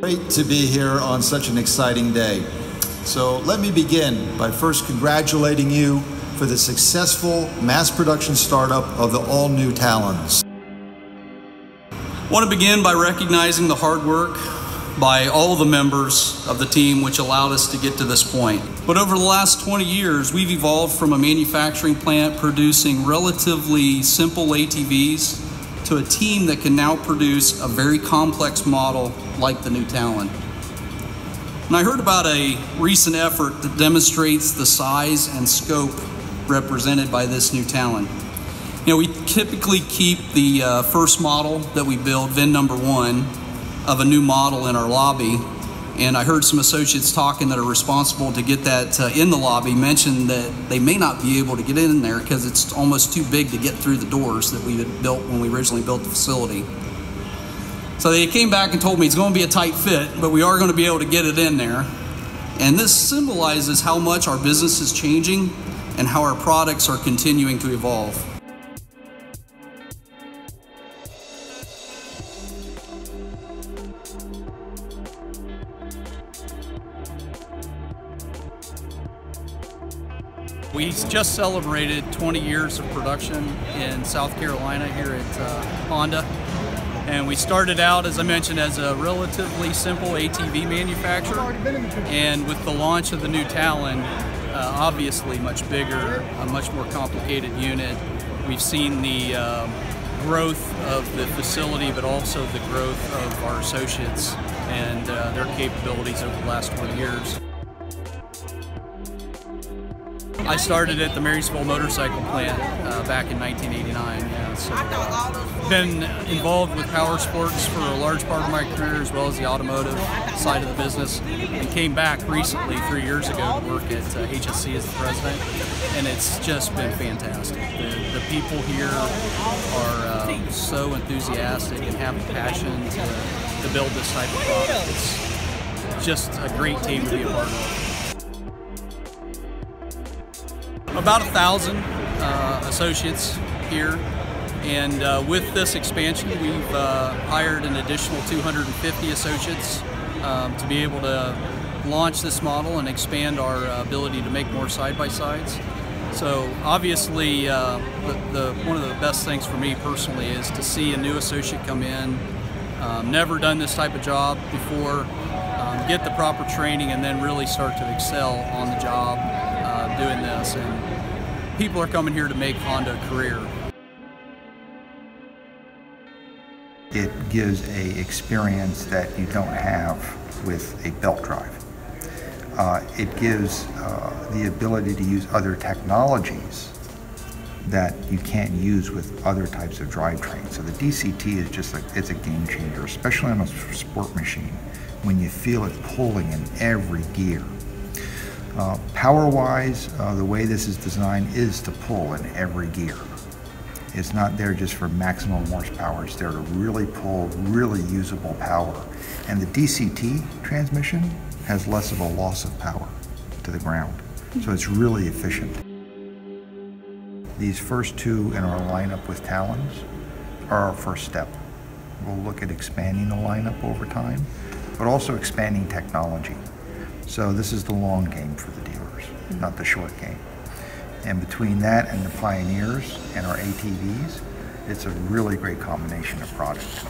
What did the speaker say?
Great to be here on such an exciting day. So let me begin by first congratulating you for the successful mass production startup of the all-new Talons. I want to begin by recognizing the hard work by all the members of the team which allowed us to get to this point. But over the last 20 years, we've evolved from a manufacturing plant producing relatively simple ATVs to a team that can now produce a very complex model like the new Talon. And I heard about a recent effort that demonstrates the size and scope represented by this new Talon. You know, we typically keep the first model that we build, VIN number 1, of a new model in our lobby. And I heard some associates talking that are responsible to get that in the lobby mention that they may not be able to get in there because it's almost too big to get through the doors that we had built when we originally built the facility. So they came back and told me it's going to be a tight fit, but we are going to be able to get it in there. And this symbolizes how much our business is changing and how our products are continuing to evolve. We just celebrated 20 years of production in South Carolina here at Honda. And we started out, as I mentioned, as a relatively simple ATV manufacturer. And with the launch of the new Talon, obviously much bigger, a much more complicated unit. We've seen the growth of the facility, but also the growth of our associates and their capabilities over the last 20 years. I started at the Marysville Motorcycle Plant back in 1989. Yeah, so been involved with power sports for a large part of my career, as well as the automotive side of the business, and came back recently 3 years ago to work at HL6 as the president, and it's just been fantastic. The people here are so enthusiastic and have the passion to build this type of product. It's just a great team to be a part of. About 1,000 associates here, and with this expansion we've hired an additional 250 associates to be able to launch this model and expand our ability to make more side-by-sides. So obviously one of the best things for me personally is to see a new associate come in, never done this type of job before, get the proper training, and then really start to excel on the job doing this. And people are coming here to make Honda a career. It gives an experience that you don't have with a belt drive. It gives the ability to use other technologies that you can't use with other types of drivetrains. So the DCT is just it's a game changer, especially on a sport machine, when you feel it pulling in every gear. Power-wise, the way this is designed is to pull in every gear. It's not there just for maximum horsepower, it's there to really pull really usable power. And the DCT transmission has less of a loss of power to the ground, so it's really efficient. These first two in our lineup with Talons are our first step. We'll look at expanding the lineup over time, but also expanding technology. So this is the long game for the dealers, not the short game. And between that and the Pioneers and our ATVs, it's a really great combination of products.